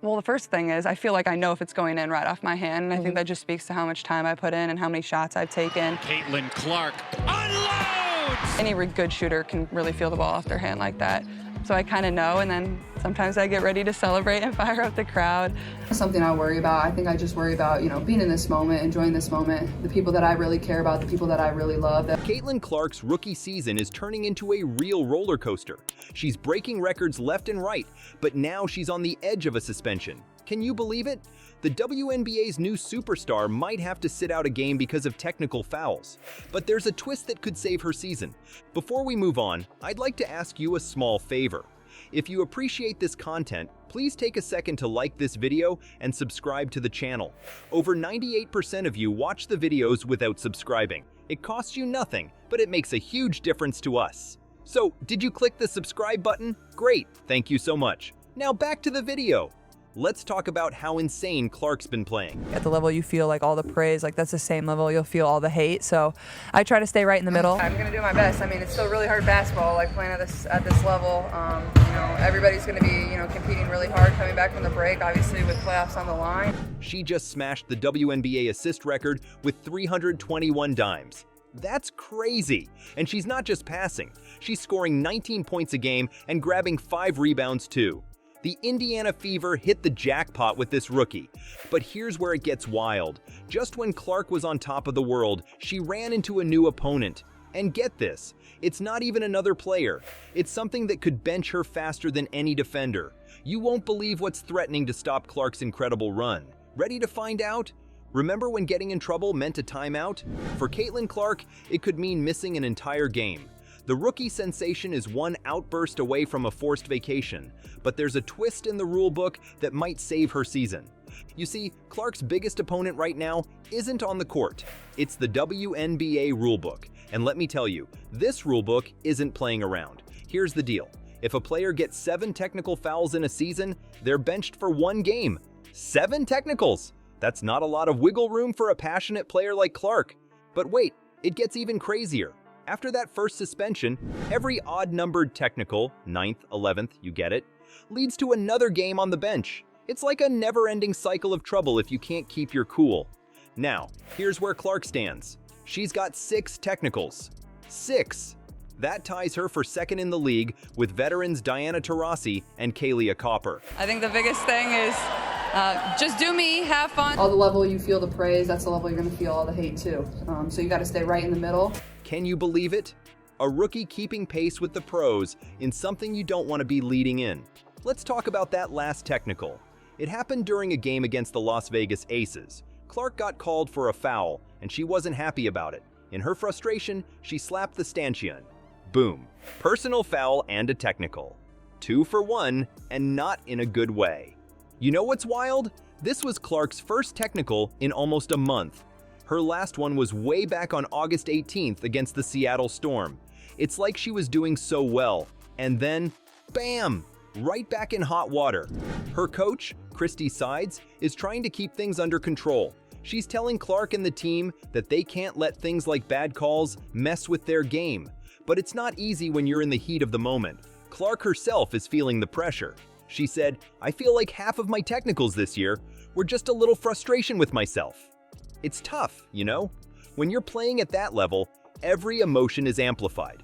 Well, the first thing is I feel like I know if it's going in right off my hand, and I think that just speaks to how much time I put in and how many shots I've taken. Caitlin Clark unloads! Any good shooter can really feel the ball off their hand like that. So I kind of know, and then sometimes I get ready to celebrate and fire up the crowd. Something I worry about. I think I just worry about, being in this moment, enjoying this moment, the people that I really care about, the people that I really love. Caitlin Clark's rookie season is turning into a real roller coaster. She's breaking records left and right, but now she's on the edge of a suspension. Can you believe it? The WNBA's new superstar might have to sit out a game because of technical fouls. But there's a twist that could save her season. Before we move on, I'd like to ask you a small favor. If you appreciate this content, please take a second to like this video and subscribe to the channel. Over 98% of you watch the videos without subscribing. It costs you nothing, but it makes a huge difference to us. So, did you click the subscribe button? Great, thank you so much. Now back to the video. Let's talk about how insane Clark's been playing. At the level you feel like all the praise, like that's the same level you'll feel all the hate. So I try to stay right in the middle. I'm gonna do my best. I mean, it's still really hard basketball, like playing at this level. Everybody's gonna be, competing really hard coming back from the break, obviously with playoffs on the line. She just smashed the WNBA assist record with 321 dimes. That's crazy. And she's not just passing. She's scoring 19 points a game and grabbing 5 rebounds too. The Indiana Fever hit the jackpot with this rookie. But here's where it gets wild. Just when Clark was on top of the world, she ran into a new opponent. And get this, it's not even another player. It's something that could bench her faster than any defender. You won't believe what's threatening to stop Clark's incredible run. Ready to find out? Remember when getting in trouble meant a timeout? For Caitlin Clark, it could mean missing an entire game. The rookie sensation is one outburst away from a forced vacation, but there's a twist in the rulebook that might save her season. You see, Clark's biggest opponent right now isn't on the court. It's the WNBA rulebook. And let me tell you, this rulebook isn't playing around. Here's the deal. If a player gets 7 technical fouls in a season, they're benched for 1 game. 7 technicals! That's not a lot of wiggle room for a passionate player like Clark. But wait, it gets even crazier. After that first suspension, every odd-numbered technical, 9th, 11th, you get it, leads to another game on the bench. It's like a never-ending cycle of trouble if you can't keep your cool. Now, here's where Clark stands. She's got 6 technicals. 6! That ties her for second in the league with veterans Diana Taurasi and Kalia Copper. I think the biggest thing is just do me, have fun. All the level you feel the praise, that's the level you're going to feel all the hate too. So you got to stay right in the middle. Can you believe it? A rookie keeping pace with the pros in something you don't want to be leading in. Let's talk about that last technical. It happened during a game against the Las Vegas Aces. Clark got called for a foul, and she wasn't happy about it. In her frustration, she slapped the stanchion. Boom. Personal foul and a technical. 2 for 1, and not in a good way. You know what's wild? This was Clark's first technical in almost a month. Her last one was way back on August 18th against the Seattle Storm. It's like she was doing so well, and then, bam! Right back in hot water. Her coach, Christy Sides, is trying to keep things under control. She's telling Clark and the team that they can't let things like bad calls mess with their game. But it's not easy when you're in the heat of the moment. Clark herself is feeling the pressure. She said, "I feel like half of my technicals this year were just a little frustration with myself." It's tough, When you're playing at that level, every emotion is amplified.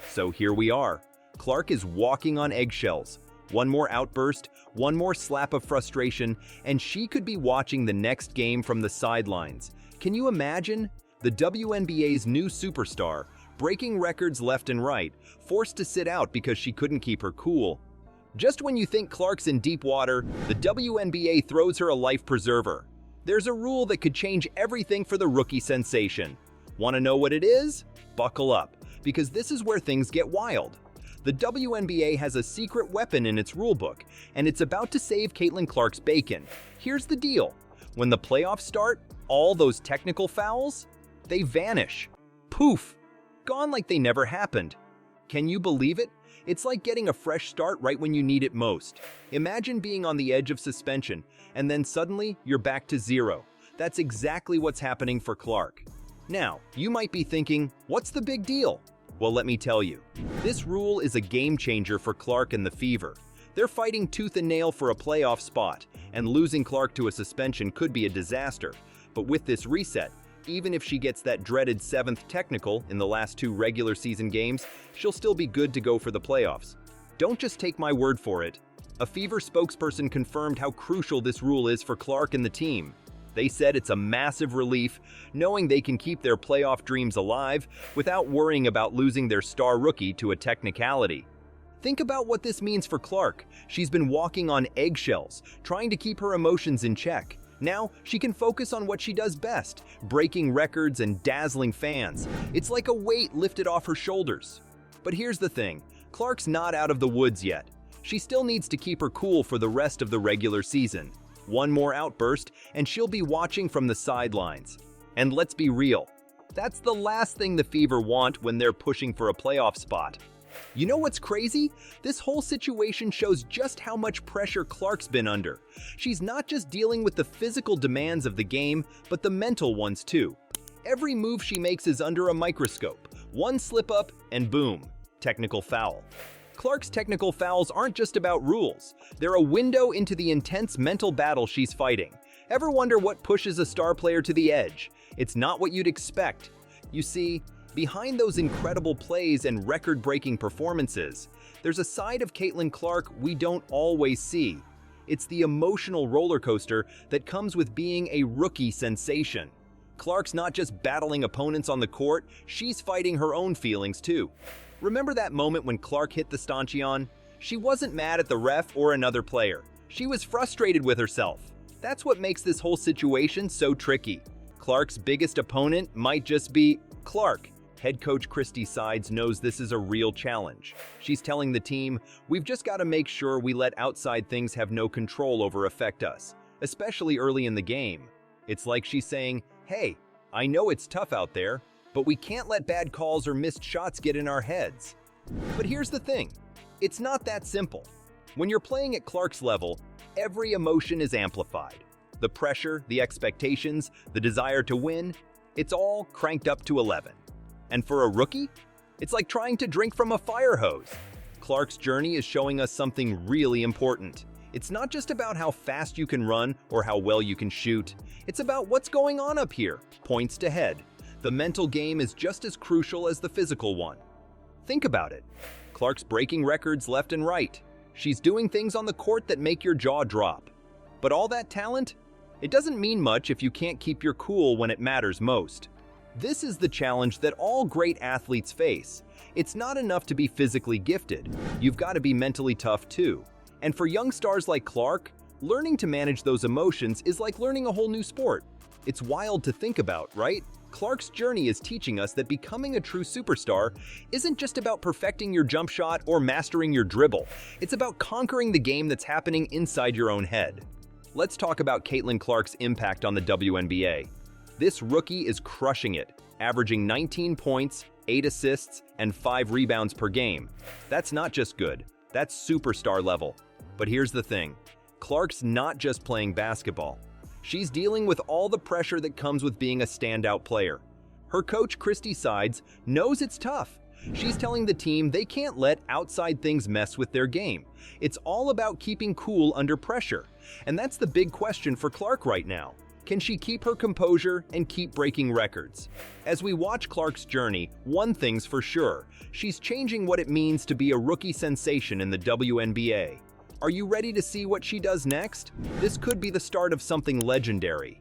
So here we are. Clark is walking on eggshells. One more outburst, one more slap of frustration, and she could be watching the next game from the sidelines. Can you imagine? The WNBA's new superstar, breaking records left and right, forced to sit out because she couldn't keep her cool. Just when you think Clark's in deep water, the WNBA throws her a life preserver. There's a rule that could change everything for the rookie sensation. Want to know what it is? Buckle up, because this is where things get wild. The WNBA has a secret weapon in its rulebook, and it's about to save Caitlin Clark's bacon. Here's the deal. When the playoffs start, all those technical fouls, they vanish. Poof! Gone like they never happened. Can you believe it? It's like getting a fresh start right when you need it most. Imagine being on the edge of suspension, and then suddenly you're back to 0. That's exactly what's happening for Clark. Now, you might be thinking, what's the big deal? Well, let me tell you. This rule is a game changer for Clark and the Fever. They're fighting tooth and nail for a playoff spot, and losing Clark to a suspension could be a disaster. But with this reset, even if she gets that dreaded 7th technical in the last 2 regular season games, she'll still be good to go for the playoffs. Don't just take my word for it. A Fever spokesperson confirmed how crucial this rule is for Clark and the team. They said it's a massive relief, knowing they can keep their playoff dreams alive without worrying about losing their star rookie to a technicality. Think about what this means for Clark. She's been walking on eggshells, trying to keep her emotions in check. Now, she can focus on what she does best, breaking records and dazzling fans. It's like a weight lifted off her shoulders. But here's the thing, Clark's not out of the woods yet. She still needs to keep her cool for the rest of the regular season. One more outburst, and she'll be watching from the sidelines. And let's be real, that's the last thing the Fever want when they're pushing for a playoff spot. You know what's crazy? This whole situation shows just how much pressure Clark's been under. She's not just dealing with the physical demands of the game, but the mental ones too. Every move she makes is under a microscope. One slip up, and boom, technical foul. Clark's technical fouls aren't just about rules. They're a window into the intense mental battle she's fighting. Ever wonder what pushes a star player to the edge? It's not what you'd expect. You see, behind those incredible plays and record-breaking performances, there's a side of Caitlin Clark we don't always see. It's the emotional roller coaster that comes with being a rookie sensation. Clark's not just battling opponents on the court, she's fighting her own feelings too. Remember that moment when Clark hit the stanchion? She wasn't mad at the ref or another player. She was frustrated with herself. That's what makes this whole situation so tricky. Clark's biggest opponent might just be Clark. Head coach Christy Sides knows this is a real challenge. She's telling the team, we've just got to make sure we let outside things have no control over affect us, especially early in the game. It's like she's saying, hey, I know it's tough out there, but we can't let bad calls or missed shots get in our heads. But here's the thing, it's not that simple. When you're playing at Clark's level, every emotion is amplified. The pressure, the expectations, the desire to win, it's all cranked up to 11. And for a rookie, it's like trying to drink from a fire hose. Clark's journey is showing us something really important. It's not just about how fast you can run or how well you can shoot. It's about what's going on up here, points to head. The mental game is just as crucial as the physical one. Think about it. Clark's breaking records left and right. She's doing things on the court that make your jaw drop. But all that talent? It doesn't mean much if you can't keep your cool when it matters most. This is the challenge that all great athletes face. It's not enough to be physically gifted. You've got to be mentally tough too. And for young stars like Clark, learning to manage those emotions is like learning a whole new sport. It's wild to think about, right? Clark's journey is teaching us that becoming a true superstar isn't just about perfecting your jump shot or mastering your dribble. It's about conquering the game that's happening inside your own head. Let's talk about Caitlin Clark's impact on the WNBA. This rookie is crushing it, averaging 19 points, 8 assists, and 5 rebounds per game. That's not just good, that's superstar level. But here's the thing, Clark's not just playing basketball. She's dealing with all the pressure that comes with being a standout player. Her coach, Christy Sides, knows it's tough. She's telling the team they can't let outside things mess with their game. It's all about keeping cool under pressure. And that's the big question for Clark right now. Can she keep her composure and keep breaking records? As we watch Clark's journey, one thing's for sure. She's changing what it means to be a rookie sensation in the WNBA. Are you ready to see what she does next? This could be the start of something legendary.